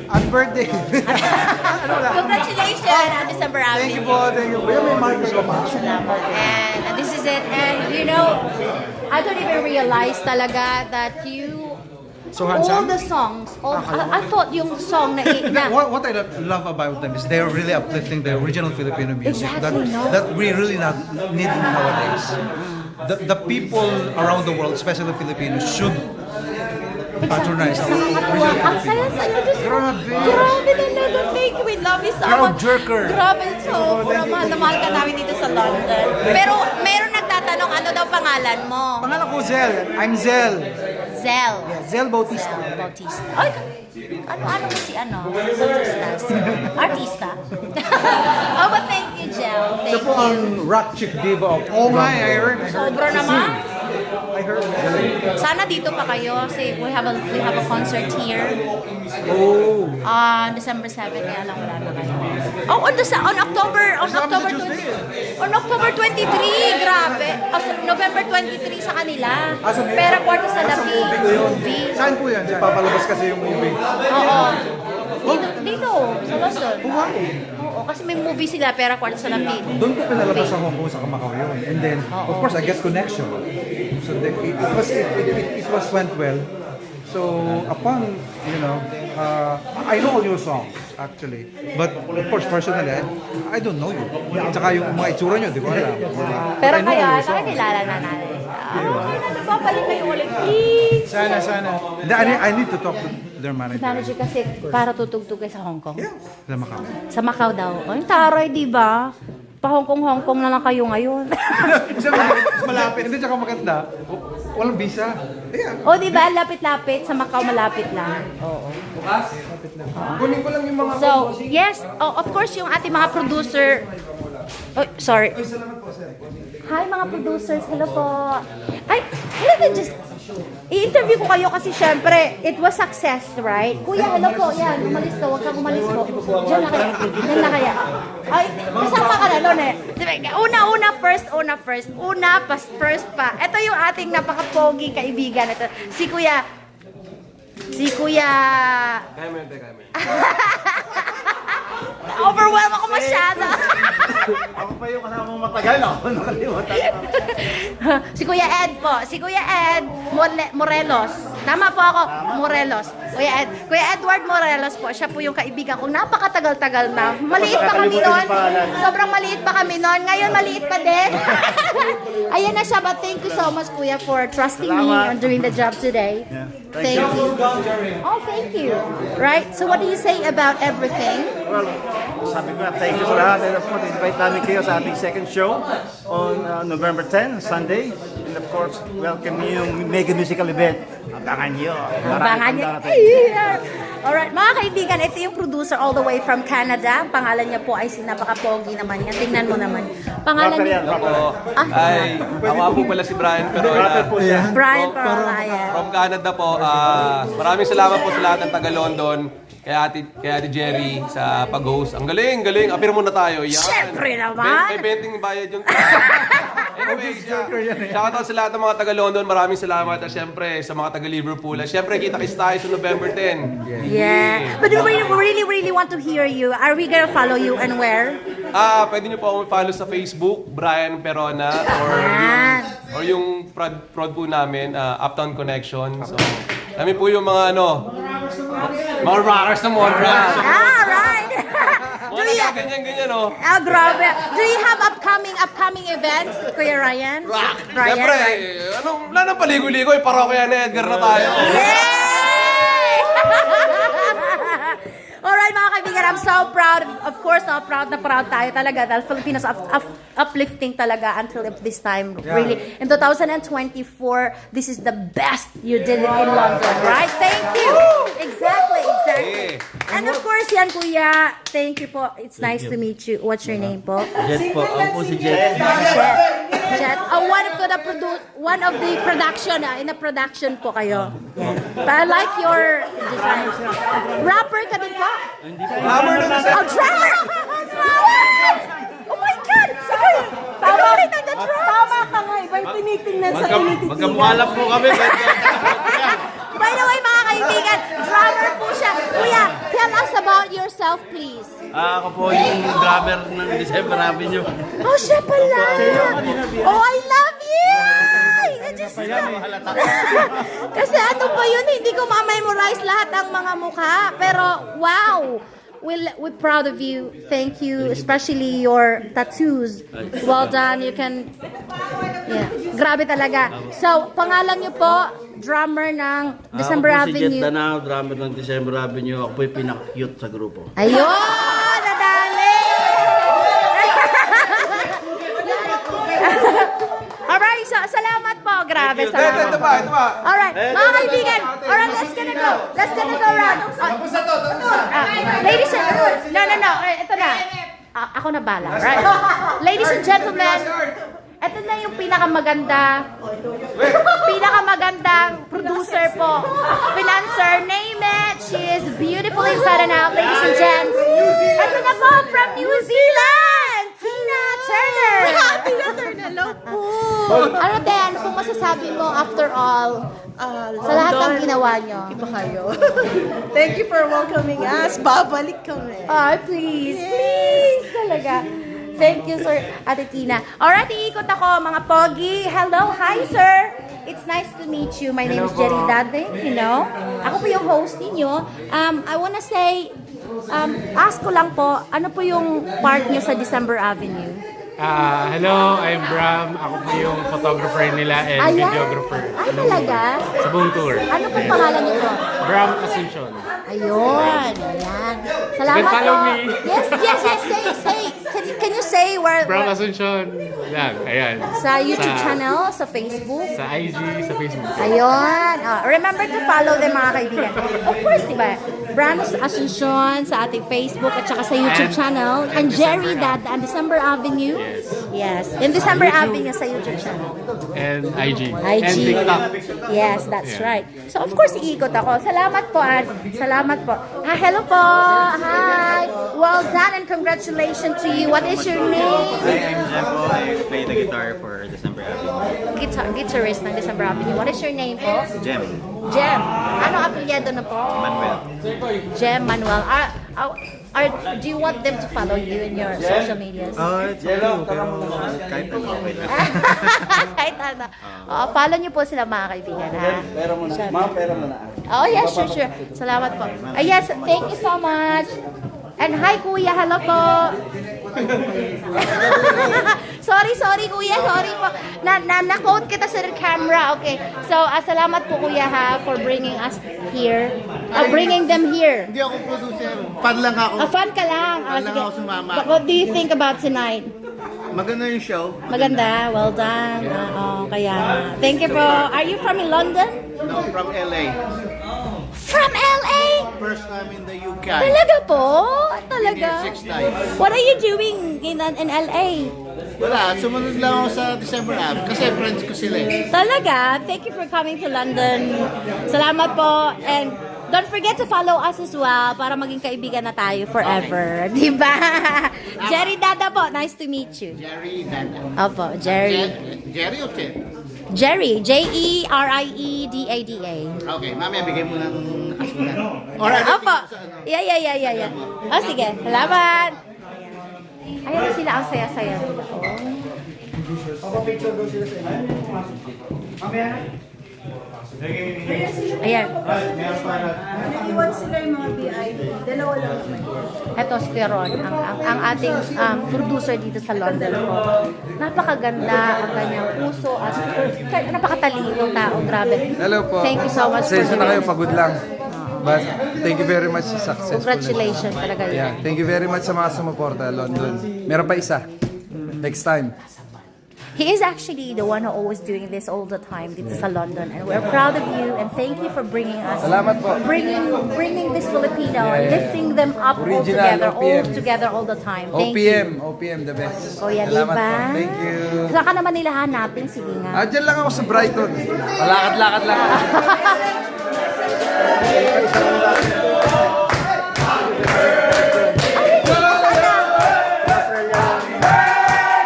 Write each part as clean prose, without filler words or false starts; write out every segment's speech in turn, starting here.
Happy birthday. Ano lang? Congratulations, December Avenue. Thank you po, thank you. Kuya, may marker ka pa? Salamat. And this is it. And you know, I don't even realize talaga that you So all handsome? the songs. I thought yung song na What I love about them is they're really uplifting the original Filipino music Exactly, no? that we really not need nowadays. The people around the world, especially Filipinos, should patronize our original Ang Filipino. saya-saya. Just, Grabe. grabe talaga. Thank you. We love you so Crowd much. jerker. Grabe. Sobrang mahal na mahal ka namin dito sa London. Pero meron nagtatanong, ano daw pangalan mo? Pangalan ko Zel. I'm Zel. Zel. Zel Bautista. Bautista. Ay, ano mo si ano? Bautista. Artista. Oh, but thank you, Jel. Siya Thank po you. ang rock chick diva of Oh my, I heard. Sobra naman. I heard. Sana dito pa kayo kasi we have a concert here. Oh. December 7 kaya lang wala na kayo. Oh, on October 23, grabe. November 23 sa kanila. Pera Puerto sa Labi movie. Saan po yan? Saan? Papalabas kasi yung movie. Oo. Dito, sa Luzon. Oo, kasi may movie sila, Pera Puerto sa Labi. Doon ko pinalabas sa Hong Kong sa Macau yun. And then, of course, I get connection. So it went well. So upon, you know, I know all your songs actually. But of course, personally, I don't know you. Tsaka yung mga itsura nyo, di ko alam. Pero I know kaya, all your songs. nakikilala na natin. Nagpapalik kayo ulit, please. Sana. Hindi, I need to talk to their manager. Manager kasi para tutugtog kayo sa Hong Kong. Sa Macau. Sa Macau daw. Ay, taray, di ba? Pa-Hong Kong na lang kayo ngayon. Kasi malapit. Hindi, tsaka maganda. Walang visa. Yeah. O, di ba? Lapit-lapit. Sa Macau, malapit lang. Oo. Kunin ko lang yung mga... So, yes. Oh, of course, yung ating mga producer. Oh, sorry. Hi, mga producers. Hello po. Ay, let me just... I-interview ko kayo kasi syempre, it was success, right? Kuya, hello po. Yan, umalis ka. Huwag kang umalis po. Diyan na kaya. Diyan na kaya. Ay, kasama ka na nun eh. Una first. First pa. Ito yung ating napaka-pogi kaibigan. Ito, si Kuya... Kaya mo yun. Overwhelm ako masyado. Ako pa yung kasama mong matagal ako. Nakalimutan ko. Si Kuya Ed po. Si Kuya Ed Morelos. Tama po ako. Morelos. Kuya Edward Morelos po. Siya po yung kaibigan kong napakatagal-tagal na. Maliit pa kami noon. Sobrang maliit pa kami noon. Ngayon maliit pa din. Ayan na siya. But thank you so much, Kuya, for trusting me on doing the job today. Thank you. Oh, thank you. Right? So what do you say about everything? Well, sabi ko na thank you sa lahat. And of course, invite namin kayo sa ating second show on November 10, Sunday. And of course, welcome niyo yung mega musical event. Abangan niyo. Abangan niyo. Alright, mga kaibigan, ito yung producer all the way from Canada. Ang pangalan niya po ay napaka-pogi naman niya. Tingnan mo naman. Pangalan niya. Ay, ako po pala si Brian Perola. Brian Parola. Ayan. From Canada po. Maraming salamat po sa lahat ng taga-London. Kay Ate Jerry sa pag-host. Ang galing. Apir muna tayo. Yan. Siyempre naman. May benting bayad yung... Anyway, shoutout sa lahat ng mga taga-London. Maraming salamat. At syempre, sa mga taga-Liverpool. At syempre, kita-kits tayo sa November 10. Yeah. But we really want to hear you. Are we gonna follow you and where? Pwede niyo po akong follow sa Facebook, Brian Perona, or yung prod po namin, Uptown Connection. So, kami po yung mga mga rockers na Montreal. Right. Mga ganyan, oh. Grabe. Do you have upcoming events, Kuya Ryan? Ryan? Siyempre, wala nang paligoy-ligoy, parokya na Edgar na tayo. Yay! Alright mga kaibigan, I'm so proud. Of course, proud tayo talaga. Dahil Filipinos uplifting talaga until this time. Really, in 2024, this is the best you did in London, right? Thank you. Exactly. And of course, yan Kuya. Thank you po. It's nice to meet you. What's your name po? Jet po. Ako po si Jet. Jet. One of the production, in the production po kayo. Yeah. But I like your design. Rapper ka din po? Drummer na sa... Oh, drummer! Drummer! Oh my God! Sige! Tama rin ang drum! Tama ka nga. Iba'y tinitingnan sa tinititingnan. Magkamuhalap po kami. By the way, mga kaibigan, drummer po siya. Kuya, tell yourself, please. Ako po yung drummer ng December Avenue. Oh, siya pala. Oh, I love you! I just Kasi ano pa yun, hindi ko ma-memorize lahat ang mga mukha. Pero, wow! We're proud of you. Thank you, especially your tattoos. Well done. You can... Yeah. Grabe talaga. So, pangalan niyo po, drummer ng December Ako po si Jet Avenue. Danao, drummer ng December Avenue. Ako po yung pinaka-cute sa grupo. Ayun! Nadali! Alright, so salamat po. Grabe, salamat. Ito ba? Alright, mga kaibigan. Alright, let's gonna go. Let's gonna go round. Ladies and... No. Ito na. Ako na bala. Right? Ladies and gentlemen, ito na yung pinakamagandang producer po. Financer, name it. She is beautiful inside and out, ladies and gents. Ito na po from New Zealand, Tina Turner. Tina Turner, hello po. Ano din, kung masasabi mo after all, sa lahat ng ginawa nyo. Iba kayo. Thank you for welcoming us. Babalik kami. Ay, please. Please. Talaga. Thank you, sir, Ate Tina. Alright, iikot ako, mga pogi. Hello, hi, sir. It's nice to meet you. My name is Jerry Dade, you know. Ako po yung host ninyo. I wanna say, ask ko lang po, ano po yung part nyo sa December Avenue? Hello, I'm Bram. Ako po yung photographer nila and videographer. Ay, talaga? Sa buong tour. Ano po pangalan nito? Bram Asuncion. Ayun. Ayan. Salamat You can follow po. me. Yes. Say. Can you say where? Bram Asuncion. Yan, ayan. Sa YouTube channel, sa Facebook. Sa IG, sa Facebook. Ayun. Remember to follow them, mga kaibigan. Of course, di ba? Bram Asuncion sa ating Facebook at saka sa YouTube And channel. And Jerry Dad on December Avenue. Yes. In December Avenue sa YouTube channel. And IG. IG. And TikTok. Yes, that's Yeah. right. So, of course, iikot ako. Salamat po, Ann. Salamat po. Hello po. Hi. Well done and congratulations to you. What is your name? Hi, I'm Jeff. I play the guitar for December Avenue. Guitarist ng December Avenue. What is your name po? Jem, Jem. Ano apelyido na po? Manuel. Jem Manuel. Do you want them to follow you in your social medias? It's okay, pero kahit ano, okay lang. Kahit ano. Follow niyo po sila, mga kaibigan, ha? Pero muna, ma'am, pero muna. Oh, yes, sure. Salamat po. Yes, thank you so much. And hi, Kuya. Hello po. sorry, Kuya. Sorry po. Na-quote kita sa camera. Okay. So, salamat po, Kuya, ha, for bringing us here. Bringing them here. Hindi ako producer. Fan lang ako. Fan ka lang. Fan lang ako sumama. What do you think about tonight? Maganda yung show. Maganda. Well done. Kaya. Thank you po. Are you from London? No, from LA. From LA? First time in the UK. Talaga po? Talaga? 6 times. What are you doing in LA? Wala, sumunod lang ako sa December Ave kasi friends ko sila eh. Talaga? Thank you for coming to London. Salamat po. And don't forget to follow us as well para maging kaibigan na tayo forever. Diba? Jerry Dada po. Nice to meet you. Jerry Dada. Opo, Jerry. Jerry o Ted? Jerry. Jeriedada. Okay, mamaya bigay mo ng asunan. Alright. Opo. Yeah. Sige. Salamat. Ayan na sila. Ang saya-saya nila. Ayan. Naiwan sila yung mga VIP. Dalawa lang naman. Ito si Peron, ang ating producer dito sa London po. Napakaganda ang kanyang puso at napakatalinong tao. Grabe. Hello po. Thank you so much for Pasensya na kayo, doing. pagod lang. But thank you very much sa successful. Congratulations talaga yun. Yeah, thank you very much sa mga sumuporta, London. Meron pa isa. Next time. He is actually the one who always doing this all the time dito sa London, and we're proud of you and thank you for bringing us, Salamat po. bringing this Filipino and lifting them up Original, all OPM. together all the time. Thank you. OPM the best. Oh, yeah, Salamat diba? po. Thank you. Saan ka naman nila hanapin? Sige nga. Diyan lang ako sa Brighton. Malakad-lakad lang ako.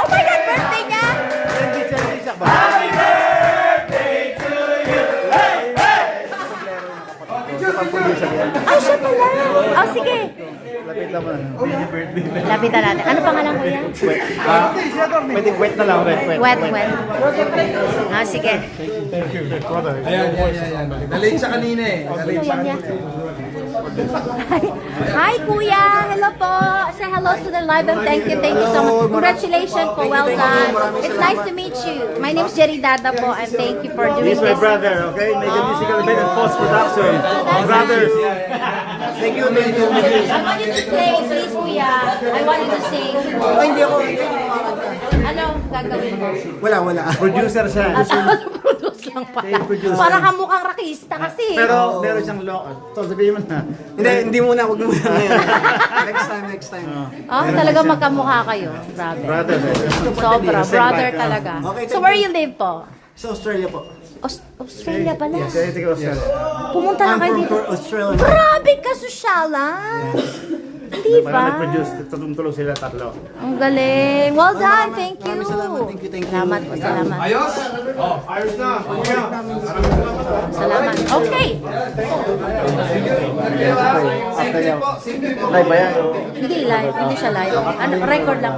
Oh my God, birthday niya! Ay, siya pala. Oh, sige. Lapit naman. Lapitan natin. Ano pangalan kuya? Pwede wet na lang, wet. Wet. Ah, sige. Ayan. Nalate siya kanina eh. Nalate siya Ayan, kanina. Hi, Kuya! Hello po! Say hello to the live and thank you so much. Congratulations po, well done. It's nice to meet you. My name's Jerry Dada po and thank you for doing He's my this. brother, okay? Make a musical event and post-production. Brothers. Thank you. I want you to play, please, Kuya. I want you to sing. Hindi ako. Ano gagawin mo? Wala. Producer siya. Produce lang pala. Para ka mukhang rakista kasi. Pero meron siyang law. So sabihin mo na. Hindi muna. Huwag muna ngayon. Next time. Talaga magkamukha kayo. Brother. Brothers. Sobra. Brother talaga. Okay, So where you live po? Sa Australia po. Australia pala. Kaya tingnan ko siya. Pumunta na kayo dito. Australia. Grabe ka, sosyalan. Di Parang ba? nag-produce. Tulong sila tatlo. Ang galing. Well done. Thank you. Salamat. Thank you. Salamat po. Salamat. Ayos? Salamat. Okay. Live ba yan? Hindi live. Hindi siya live. Ano, record lang.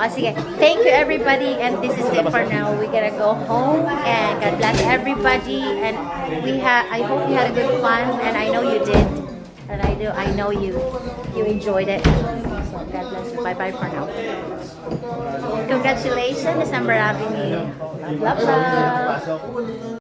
Sige. Thank you everybody and this is it for now. We're gonna go home and God bless everybody and I hope you had a good fun and I know you did. And I know you enjoyed it. So God bless you. Bye for now. Congratulations, December Avenue. Love.